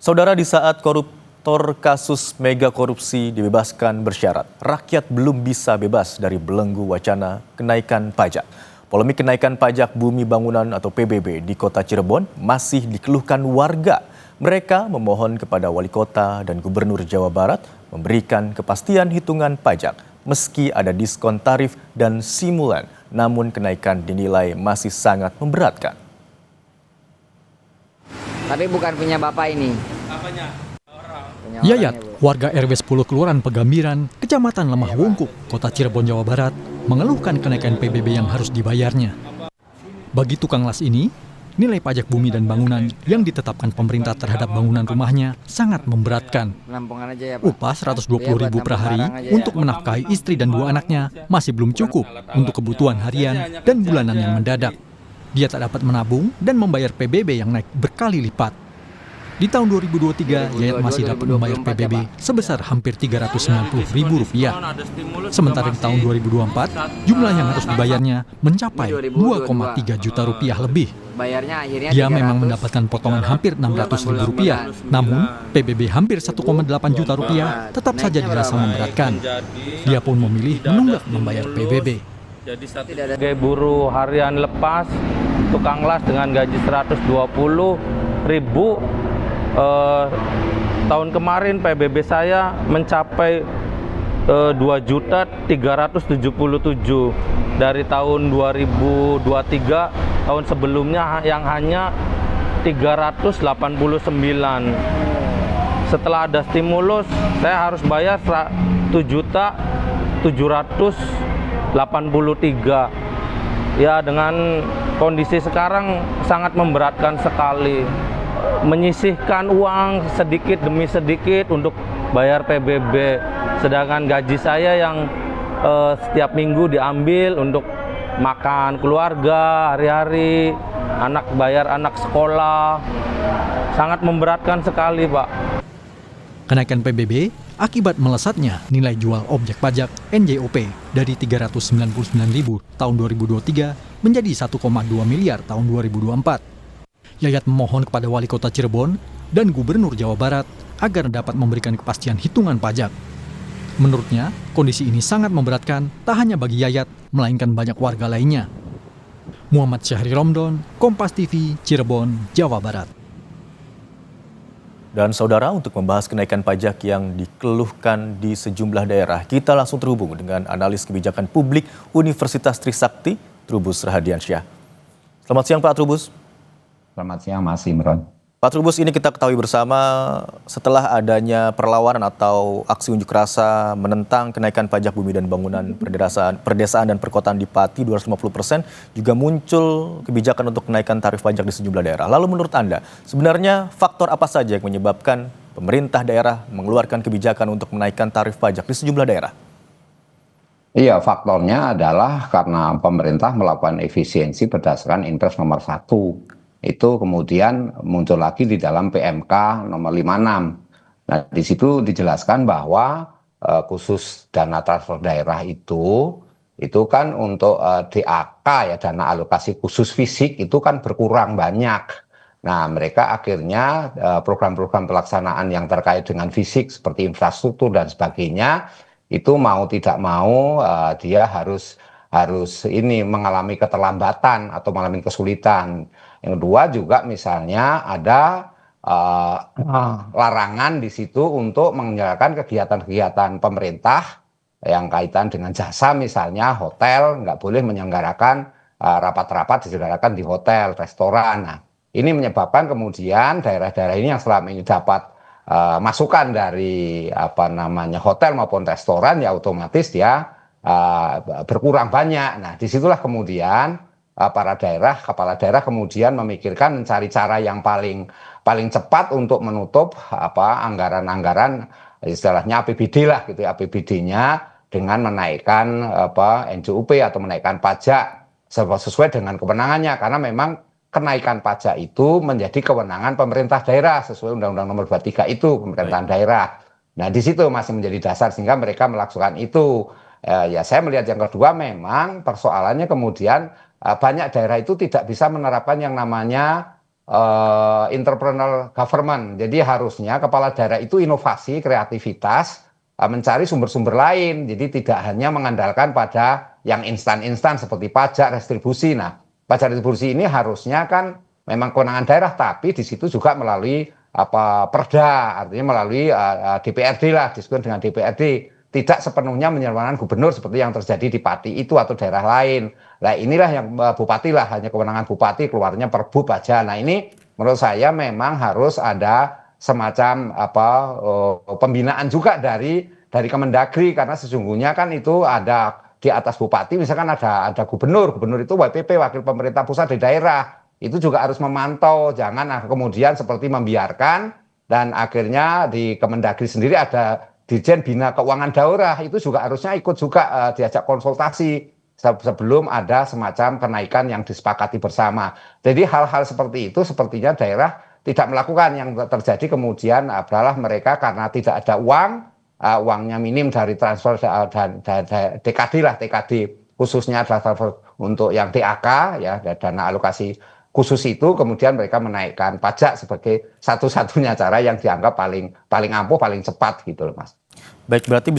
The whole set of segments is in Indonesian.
Saudara, di saat koruptor kasus mega korupsi dibebaskan bersyarat, rakyat belum bisa bebas dari belenggu wacana kenaikan pajak. Polemik kenaikan pajak bumi bangunan atau PBB di kota Cirebon masih dikeluhkan warga. Mereka memohon kepada wali kota dan gubernur Jawa Barat memberikan kepastian hitungan pajak meski ada diskon tarif dan simulan, namun kenaikan dinilai masih sangat memberatkan. Tapi bukan punya Bapak ini. Apanya? Yayat, warga RW 10 Kelurahan Pegambiran, Kecamatan Lemah Wungkuk, Kota Cirebon, Jawa Barat, mengeluhkan kenaikan PBB yang harus dibayarnya. Bagi tukang las ini, nilai pajak bumi dan bangunan yang ditetapkan pemerintah terhadap bangunan rumahnya sangat memberatkan. Upah Rp120.000 per hari untuk menafkahi istri dan 2 anaknya masih belum cukup untuk kebutuhan harian dan bulanan yang mendadak. Dia tak dapat menabung dan membayar PBB yang naik berkali lipat. Di tahun 2023, Yayat masih dapat membayar PBB sebesar hampir Rp390.000. Sementara di tahun 2024, jumlah yang harus dibayarnya mencapai Rp2,3 juta lebih. Dia memang mendapatkan potongan hampir Rp600.000, namun PBB hampir Rp1,8 juta tetap saja dirasa memberatkan. Dia pun memilih menunggak membayar PBB. Sebagai buruh harian lepas, tukang las dengan gaji Rp120.000, tahun kemarin PBB saya mencapai Rp2.377.000 dari tahun 2023, tahun sebelumnya yang hanya Rp389. Setelah ada stimulus, saya harus bayar Rp7.783. Ya, dengan kondisi sekarang sangat memberatkan sekali. Menyisihkan uang sedikit demi sedikit untuk bayar PBB, sedangkan gaji saya yang setiap minggu diambil untuk makan keluarga hari-hari, bayar anak sekolah, sangat memberatkan sekali, Pak. Kenaikan PBB akibat melesatnya nilai jual objek pajak NJOP dari Rp399.000 tahun 2023 menjadi Rp1,2 miliar tahun 2024. Yayat memohon kepada wali kota Cirebon dan gubernur Jawa Barat agar dapat memberikan kepastian hitungan pajak. Menurutnya, kondisi ini sangat memberatkan tak hanya bagi Yayat, melainkan banyak warga lainnya. Muhammad Syahri Romdon, Kompas TV, Cirebon, Jawa Barat. Dan saudara, untuk membahas kenaikan pajak yang dikeluhkan di sejumlah daerah, kita langsung terhubung dengan analis kebijakan publik Universitas Trisakti, Trubus Rahadiansyah. Selamat siang Pak Trubus. Selamat siang Mas Imron. Pak Trubus, ini kita ketahui bersama setelah adanya perlawanan atau aksi unjuk rasa menentang kenaikan pajak bumi dan bangunan perdesaan dan perkotaan di Pati 250%, juga muncul kebijakan untuk kenaikan tarif pajak di sejumlah daerah. Lalu menurut Anda, sebenarnya faktor apa saja yang menyebabkan pemerintah daerah mengeluarkan kebijakan untuk menaikkan tarif pajak di sejumlah daerah? Iya, faktornya adalah karena pemerintah melakukan efisiensi berdasarkan Impres nomor 1. Itu kemudian muncul lagi di dalam PMK nomor 56. Nah, di situ dijelaskan bahwa khusus dana transfer daerah itu kan untuk DAK ya, dana alokasi khusus fisik itu kan berkurang banyak. Nah, mereka akhirnya program-program pelaksanaan yang terkait dengan fisik seperti infrastruktur dan sebagainya itu mau tidak mau dia harus ini mengalami keterlambatan atau mengalami kesulitan. Yang kedua juga misalnya ada larangan di situ untuk menyelenggarakan kegiatan-kegiatan pemerintah yang kaitan dengan jasa, misalnya hotel nggak boleh menyelenggarakan rapat-rapat diselenggarakan di hotel, restoran. Nah, ini menyebabkan kemudian daerah-daerah ini yang selama ini dapat masukan dari hotel maupun restoran, ya otomatis dia berkurang banyak. Nah, disitulah kemudian para kepala daerah kemudian memikirkan mencari cara yang paling cepat untuk menutup anggaran-anggaran istilahnya APBD lah gitu ya, APBD-nya dengan menaikkan NJOP atau menaikkan pajak sesuai dengan kewenangannya, karena memang kenaikan pajak itu menjadi kewenangan pemerintah daerah sesuai Undang-Undang Nomor 23 itu, pemerintahan daerah. Nah, di situ masih menjadi dasar sehingga mereka melakukan itu. Ya, saya melihat yang kedua memang persoalannya kemudian banyak daerah itu tidak bisa menerapkan yang namanya entrepreneurial government. Jadi harusnya kepala daerah itu inovasi, kreativitas, mencari sumber-sumber lain. Jadi tidak hanya mengandalkan pada yang instan-instan seperti pajak, restribusi. Nah, pajak restribusi ini harusnya kan memang kewenangan daerah, tapi di situ juga melalui perda, artinya melalui DPRD lah, diskusi dengan DPRD. Tidak sepenuhnya menyerahkan gubernur seperti yang terjadi di Pati itu atau daerah lain. Nah inilah yang bupati lah, hanya kewenangan bupati, keluarnya perbu aja. Nah ini menurut saya memang harus ada semacam pembinaan juga dari Kemendagri, karena sesungguhnya kan itu ada di atas bupati, misalkan ada gubernur itu WPP, wakil pemerintah pusat di daerah, itu juga harus memantau, jangan kemudian seperti membiarkan dan akhirnya di Kemendagri sendiri ada Dirjen Bina Keuangan Daerah, itu juga harusnya ikut juga diajak konsultasi sebelum ada semacam kenaikan yang disepakati bersama. Jadi hal-hal seperti itu sepertinya daerah tidak melakukan. Yang terjadi kemudian adalah mereka karena tidak ada uang, uangnya minim dari transfer dan TKD lah, TKD khususnya adalah transfer untuk yang DAK ya, dana alokasi khusus itu, kemudian mereka menaikkan pajak sebagai satu-satunya cara yang dianggap paling ampuh, paling cepat gitu loh Mas. Baik, berarti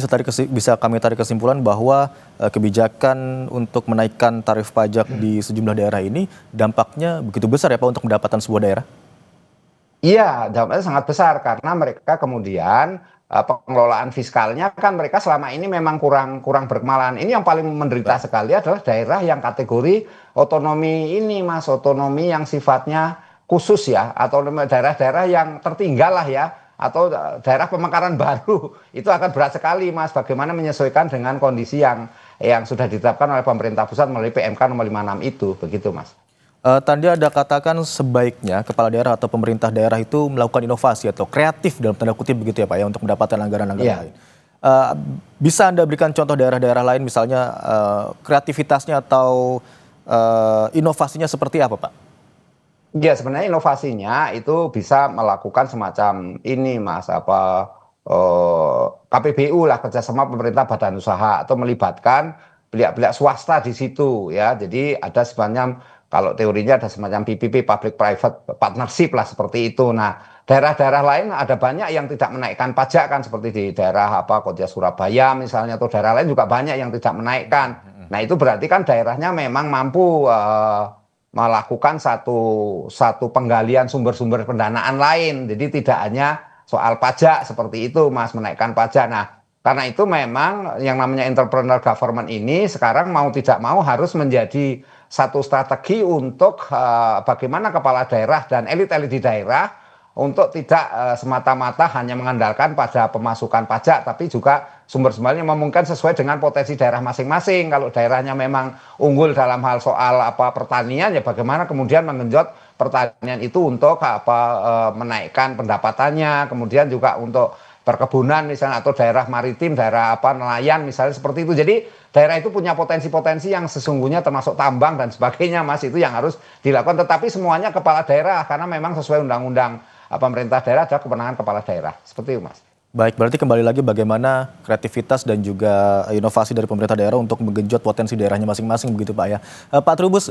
bisa kami tarik kesimpulan bahwa kebijakan untuk menaikkan tarif pajak di sejumlah daerah ini dampaknya begitu besar ya Pak untuk pendapatan sebuah daerah? Iya, dampaknya sangat besar karena mereka kemudian pengelolaan fiskalnya kan mereka selama ini memang kurang berkemalan. Ini yang paling menderita sekali adalah daerah yang kategori otonomi ini Mas, otonomi yang sifatnya khusus ya, atau daerah-daerah yang tertinggal lah ya, atau daerah pemekaran baru. Itu akan berat sekali Mas, bagaimana menyesuaikan dengan kondisi yang sudah ditetapkan oleh pemerintah pusat melalui PMK nomor 56 itu, begitu Mas. Tadi ada katakan sebaiknya kepala daerah atau pemerintah daerah itu melakukan inovasi atau kreatif dalam tanda kutip begitu ya Pak ya untuk mendapatkan anggaran-anggaran lain. Bisa Anda berikan contoh daerah-daerah lain misalnya kreativitasnya atau inovasinya seperti apa Pak? Ya sebenarnya inovasinya itu bisa melakukan semacam ini Mas, KPBU lah, kerjasama pemerintah badan usaha, atau melibatkan pihak-pihak swasta di situ ya. Jadi ada semacam, kalau teorinya ada semacam PPP, public private partnership lah seperti itu. Nah daerah-daerah lain ada banyak yang tidak menaikkan pajak kan, seperti di daerah Kota Surabaya misalnya, atau daerah lain juga banyak yang tidak menaikkan. Nah itu berarti kan daerahnya memang mampu melakukan satu penggalian sumber-sumber pendanaan lain. Jadi tidak hanya soal pajak seperti itu Mas, menaikkan pajak. Nah karena itu memang yang namanya entrepreneurial government ini sekarang mau tidak mau harus menjadi satu strategi untuk bagaimana kepala daerah dan elit-elit di daerah untuk tidak semata-mata hanya mengandalkan pada pemasukan pajak, tapi juga sumber-sumbernya memungkinkan sesuai dengan potensi daerah masing-masing. Kalau daerahnya memang unggul dalam hal soal pertanian, ya bagaimana kemudian mengenjot pertanian itu untuk menaikkan pendapatannya, kemudian juga untuk perkebunan misalnya, atau daerah maritim, daerah nelayan misalnya seperti itu. Jadi daerah itu punya potensi-potensi yang sesungguhnya termasuk tambang dan sebagainya Mas, itu yang harus dilakukan, tetapi semuanya kepala daerah karena memang sesuai undang-undang pemerintah daerah adalah kewenangan kepala daerah. Seperti itu Mas. Baik, berarti kembali lagi bagaimana kreativitas dan juga inovasi dari pemerintah daerah untuk menggenjot potensi daerahnya masing-masing begitu Pak ya. Pak Trubus,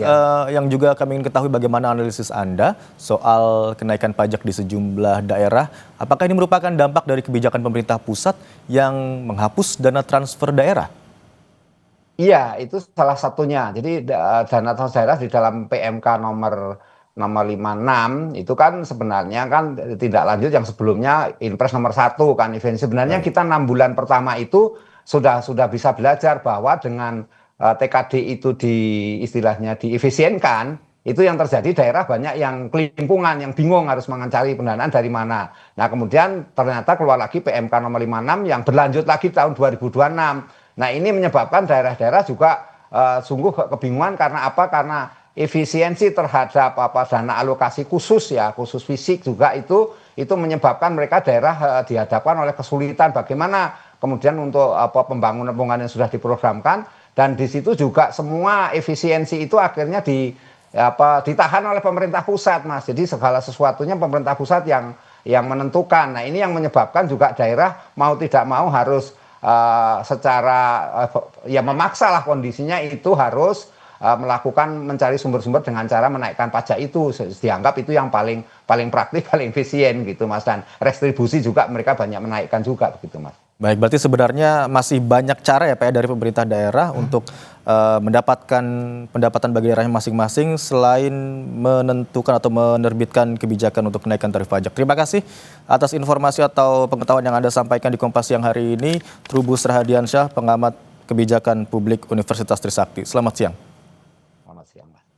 yang juga kami ingin ketahui bagaimana analisis Anda soal kenaikan pajak di sejumlah daerah. Apakah ini merupakan dampak dari kebijakan pemerintah pusat yang menghapus dana transfer daerah? Iya, itu salah satunya. Jadi dana transfer daerah di dalam PMK nomor 56 itu kan sebenarnya kan tindak lanjut yang sebelumnya Inpres nomor 1 kan, sebenarnya kita 6 bulan pertama itu sudah bisa belajar bahwa dengan TKD itu istilahnya diefisienkan, itu yang terjadi daerah banyak yang kelimpungan, yang bingung harus mencari pendanaan dari mana. Nah kemudian ternyata keluar lagi PMK nomor 56 yang berlanjut lagi tahun 2026. Nah ini menyebabkan daerah-daerah juga sungguh kebingungan karena apa? Karena efisiensi terhadap dana alokasi khusus ya, khusus fisik juga itu menyebabkan mereka daerah dihadapkan oleh kesulitan bagaimana kemudian untuk pembangunan yang sudah diprogramkan, dan di situ juga semua efisiensi itu akhirnya ditahan oleh pemerintah pusat Mas. Jadi segala sesuatunya pemerintah pusat yang menentukan. Nah ini yang menyebabkan juga daerah mau tidak mau harus secara ya memaksa lah kondisinya itu harus melakukan mencari sumber-sumber dengan cara menaikkan pajak itu. Dianggap itu yang paling praktis, paling efisien gitu Mas. Dan restribusi juga mereka banyak menaikkan juga begitu Mas. Baik, berarti sebenarnya masih banyak cara ya Pak ya dari pemerintah daerah untuk mendapatkan pendapatan bagi daerahnya masing-masing selain menentukan atau menerbitkan kebijakan untuk kenaikan tarif pajak. Terima kasih atas informasi atau pengetahuan yang Anda sampaikan di Kompas siang hari ini. Trubus Rahadiansyah, pengamat kebijakan publik Universitas Trisakti. Selamat siang.